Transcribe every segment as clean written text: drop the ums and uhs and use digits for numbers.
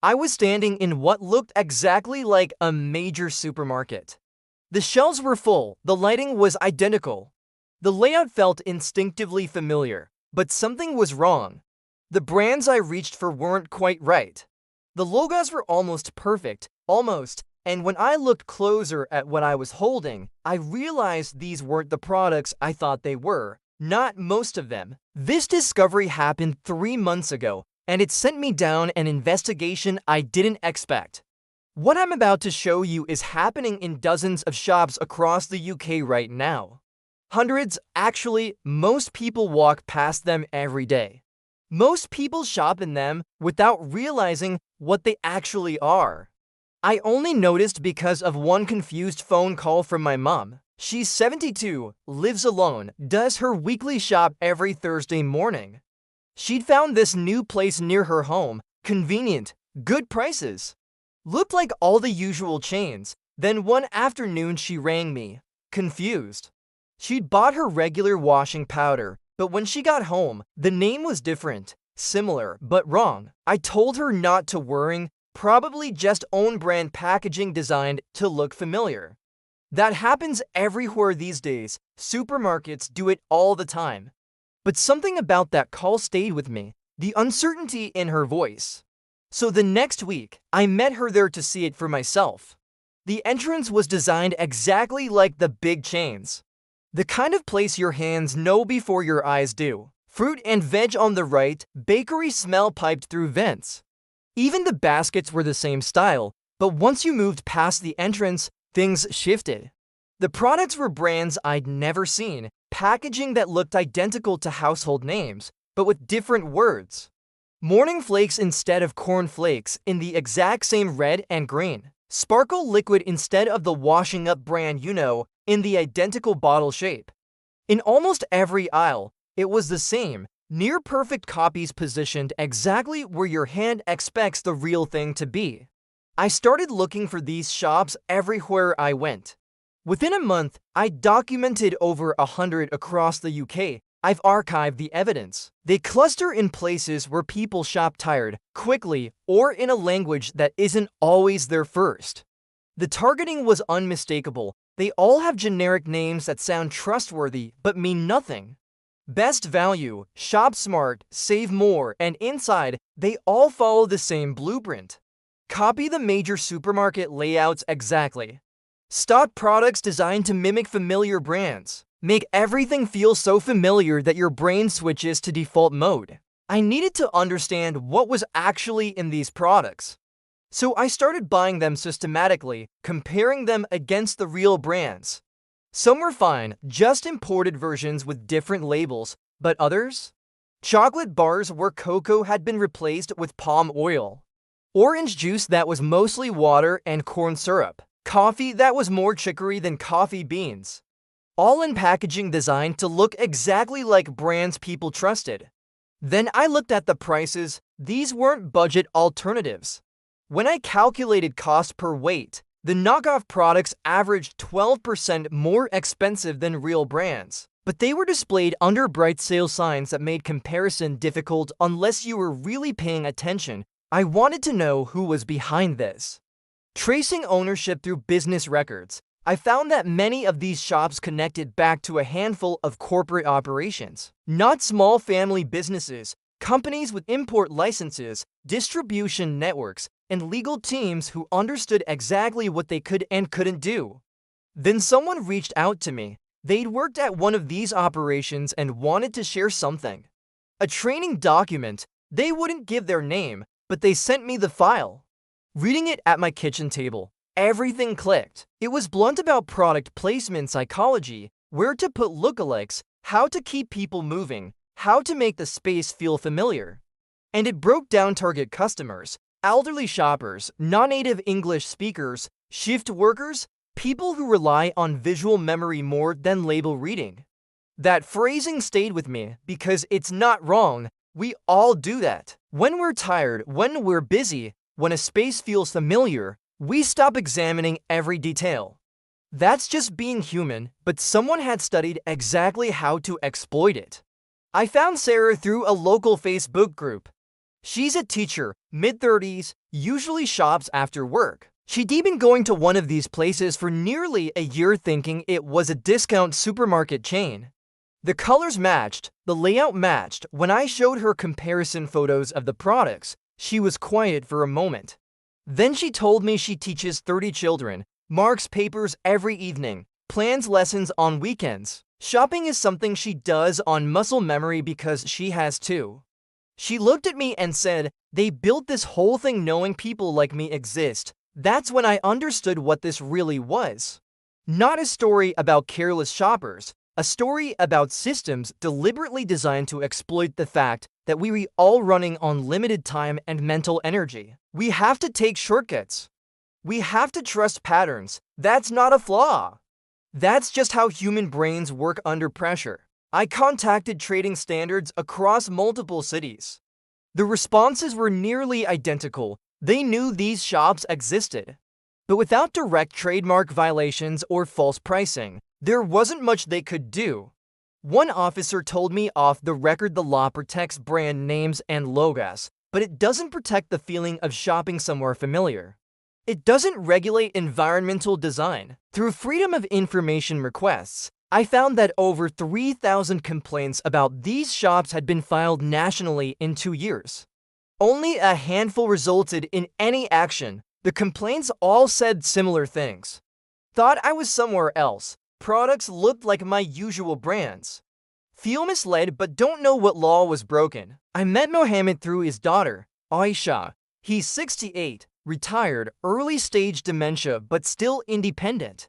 I was standing in what looked exactly like a major supermarket. The shelves were full, the lighting was identical. The layout felt instinctively familiar, but something was wrong. The brands I reached for weren't quite right. The logos were almost perfect, almost, and when I looked closer at what I was holding, I realized these weren't the products I thought they were, not most of them. This discovery happened 3 months ago, and it sent me down an investigation I didn't expect. What I'm about to show you is happening in dozens of shops across the UK right now. Hundreds, actually, most people walk past them every day. Most people shop in them without realizing what they actually are. I only noticed because of one confused phone call from my mom. She's 72, lives alone, does her weekly shop every Thursday morning. She'd found this new place near her home, convenient, good prices. Looked like all the usual chains. Then one afternoon she rang me, confused. She'd bought her regular washing powder, but when she got home, the name was different, similar, but wrong. I told her not to worry, probably just own brand packaging designed to look familiar. That happens everywhere these days. Supermarkets do it all the time. But something about that call stayed with me, the uncertainty in her voice. So the next week, I met her there to see it for myself. The entrance was designed exactly like the big chains. The kind of place your hands know before your eyes do. Fruit and veg on the right, bakery smell piped through vents. Even the baskets were the same style, but once you moved past the entrance, things shifted. The products were brands I'd never seen, packaging that looked identical to household names, but with different words. Morning flakes instead of corn flakes in the exact same red and green. Sparkle liquid instead of the washing up brand you know, in the identical bottle shape. In almost every aisle, it was the same, near-perfect copies positioned exactly where your hand expects the real thing to be. I started looking for these shops everywhere I went. Within a month, I documented over 100 across the UK. I've archived the evidence. They cluster in places where people shop tired, quickly, or in a language that isn't always their first. The targeting was unmistakable. They all have generic names that sound trustworthy but mean nothing. Best value, shop smart, save more, and inside, they all follow the same blueprint. Copy the major supermarket layouts exactly. Stock products designed to mimic familiar brands. Make everything feel so familiar that your brain switches to default mode. I needed to understand what was actually in these products. So I started buying them systematically, comparing them against the real brands. Some were fine, just imported versions with different labels, but others? Chocolate bars where cocoa had been replaced with palm oil. Orange juice that was mostly water and corn syrup. Coffee that was more chicory than coffee beans. All in packaging designed to look exactly like brands people trusted. Then I looked at the prices. These weren't budget alternatives. When I calculated cost per weight, the knockoff products averaged 12% more expensive than real brands. But they were displayed under bright sale signs that made comparison difficult unless you were really paying attention. I wanted to know who was behind this. Tracing ownership through business records, I found that many of these shops connected back to a handful of corporate operations, not small family businesses, companies with import licenses, distribution networks, and legal teams who understood exactly what they could and couldn't do. Then someone reached out to me. They'd worked at one of these operations and wanted to share something. A training document. They wouldn't give their name, but they sent me the file. Reading it at my kitchen table, everything clicked. It was blunt about product placement psychology, where to put lookalikes, how to keep people moving, how to make the space feel familiar. And it broke down target customers, elderly shoppers, non-native English speakers, shift workers, people who rely on visual memory more than label reading. That phrasing stayed with me because it's not wrong. We all do that. When we're tired, when we're busy, when a space feels familiar, we stop examining every detail. That's just being human, but someone had studied exactly how to exploit it. I found Sarah through a local Facebook group. She's a teacher, mid-30s, usually shops after work. She'd been going to one of these places for nearly a year thinking it was a discount supermarket chain. The colors matched, the layout matched. When I showed her comparison photos of the products, she was quiet for a moment. Then she told me she teaches 30 children, marks papers every evening, plans lessons on weekends. Shopping is something she does on muscle memory because she has to. She looked at me and said, "They built this whole thing knowing people like me exist." That's when I understood what this really was. Not a story about careless shoppers, a story about systems deliberately designed to exploit the fact that we are all running on limited time and mental energy. We have to take shortcuts. We have to trust patterns. That's not a flaw. That's just how human brains work under pressure. I contacted trading standards across multiple cities. The responses were nearly identical. They knew these shops existed. But without direct trademark violations or false pricing, there wasn't much they could do. One officer told me off the record the law protects brand names and logos, but it doesn't protect the feeling of shopping somewhere familiar. It doesn't regulate environmental design. Through Freedom of Information requests, I found that over 3,000 complaints about these shops had been filed nationally in 2 years. Only a handful resulted in any action. The complaints all said similar things. Thought I was somewhere else. Products looked like my usual brands. Feel misled but don't know what law was broken. I met Mohammed through his daughter, Aisha. He's 68, retired, early-stage dementia but still independent.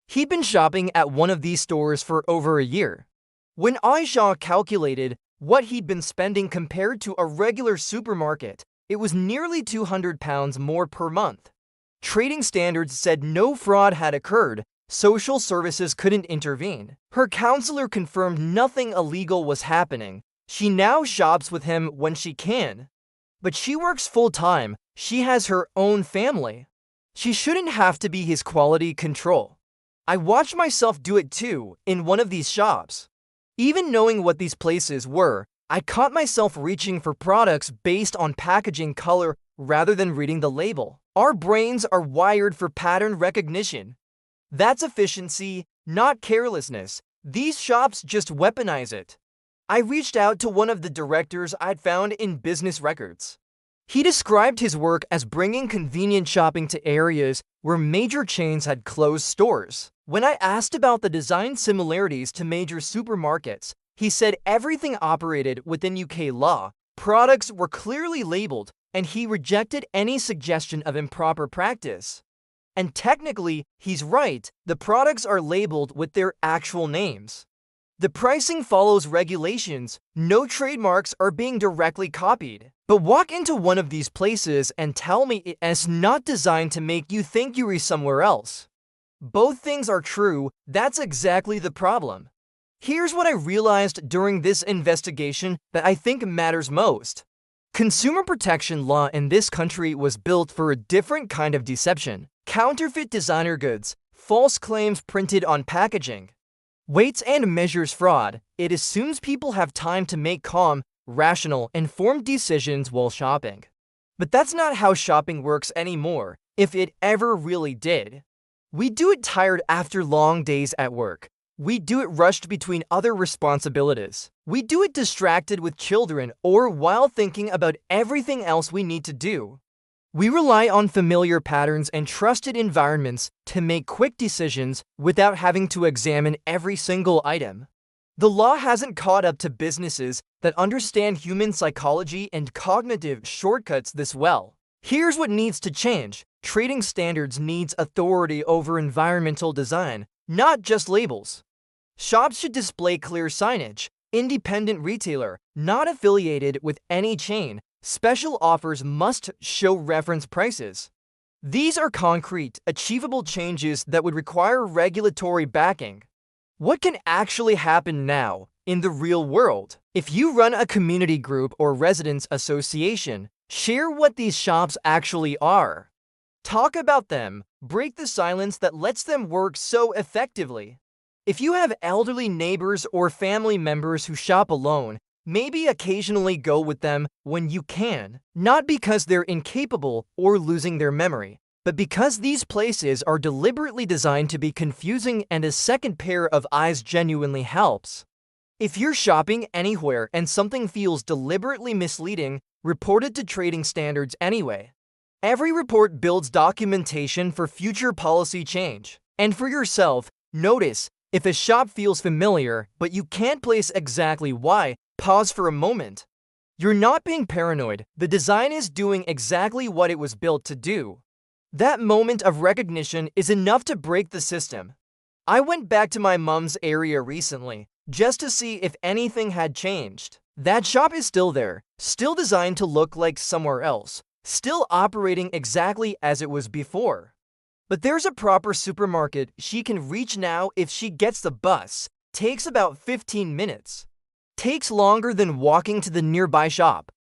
He'd been shopping at one of these stores for over a year. When Aisha calculated what he'd been spending compared to a regular supermarket, it was nearly £200 more per month. Trading standards said no fraud had occurred. Social services couldn't intervene. Her counselor confirmed nothing illegal was happening. She now shops with him when she can. But she works full-time. She has her own family. She shouldn't have to be his quality control. I watched myself do it too in one of these shops. Even knowing what these places were, I caught myself reaching for products based on packaging color rather than reading the label. Our brains are wired for pattern recognition. That's efficiency, not carelessness. These shops just weaponize it. I reached out to one of the directors I'd found in business records. He described his work as bringing convenient shopping to areas where major chains had closed stores. When I asked about the design similarities to major supermarkets, he said everything operated within UK law, products were clearly labeled, and he rejected any suggestion of improper practice. And technically, he's right, the products are labeled with their actual names. The pricing follows regulations, no trademarks are being directly copied. But walk into one of these places and tell me it's not designed to make you think you're somewhere else. Both things are true, that's exactly the problem. Here's what I realized during this investigation that I think matters most. Consumer protection law in this country was built for a different kind of deception. Counterfeit designer goods, false claims printed on packaging. Weights and measures fraud. It assumes people have time to make calm, rational, informed decisions while shopping. But that's not how shopping works anymore, if it ever really did. We do it tired after long days at work. We do it rushed between other responsibilities. We do it distracted with children or while thinking about everything else we need to do. We rely on familiar patterns and trusted environments to make quick decisions without having to examine every single item. The law hasn't caught up to businesses that understand human psychology and cognitive shortcuts this well. Here's what needs to change. Trading standards needs authority over environmental design, not just labels. Shops should display clear signage. Independent retailer, not affiliated with any chain. Special offers must show reference prices. These are concrete, achievable changes that would require regulatory backing. What can actually happen now, in the real world? If you run a community group or residents association, share what these shops actually are. Talk about them, break the silence that lets them work so effectively. If you have elderly neighbors or family members who shop alone, Maybe occasionally go with them when you can, not because they're incapable or losing their memory, but because these places are deliberately designed to be confusing and a second pair of eyes genuinely helps. If you're shopping anywhere and something feels deliberately misleading, report it to trading standards anyway. Every report builds documentation for future policy change. And for yourself, notice if a shop feels familiar but you can't place exactly why, pause for a moment. You're not being paranoid. The design is doing exactly what it was built to do. That moment of recognition is enough to break the system. I went back to my mom's area recently just to see if anything had changed. That shop is still there, still designed to look like somewhere else, still operating exactly as it was before. But there's a proper supermarket she can reach now if she gets the bus. Takes about 15 minutes. Takes longer than walking to the nearby shop.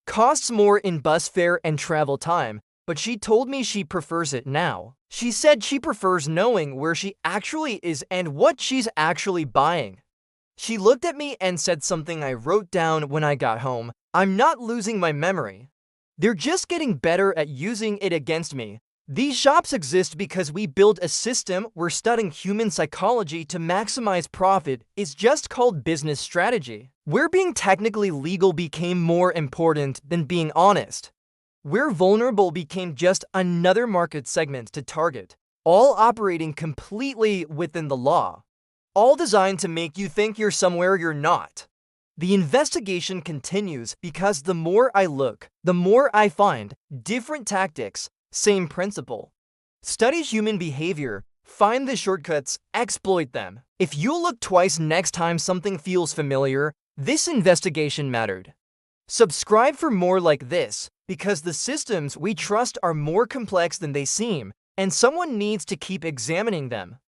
Costs more in bus fare and travel time, but she told me she prefers it now. She said she prefers knowing where she actually is and what she's actually buying. She looked at me and said something I wrote down when I got home. I'm not losing my memory. They're just getting better at using it against me. These shops exist because we built a system where studying human psychology to maximize profit is just called business strategy. Where being technically legal became more important than being honest. Where vulnerable became just another market segment to target, all operating completely within the law. All designed to make you think you're somewhere you're not. The investigation continues because the more I look, the more I find different tactics, same principle. Study human behavior, find the shortcuts, exploit them. If you look twice next time something feels familiar, this investigation mattered. Subscribe for more like this, because the systems we trust are more complex than they seem, and someone needs to keep examining them.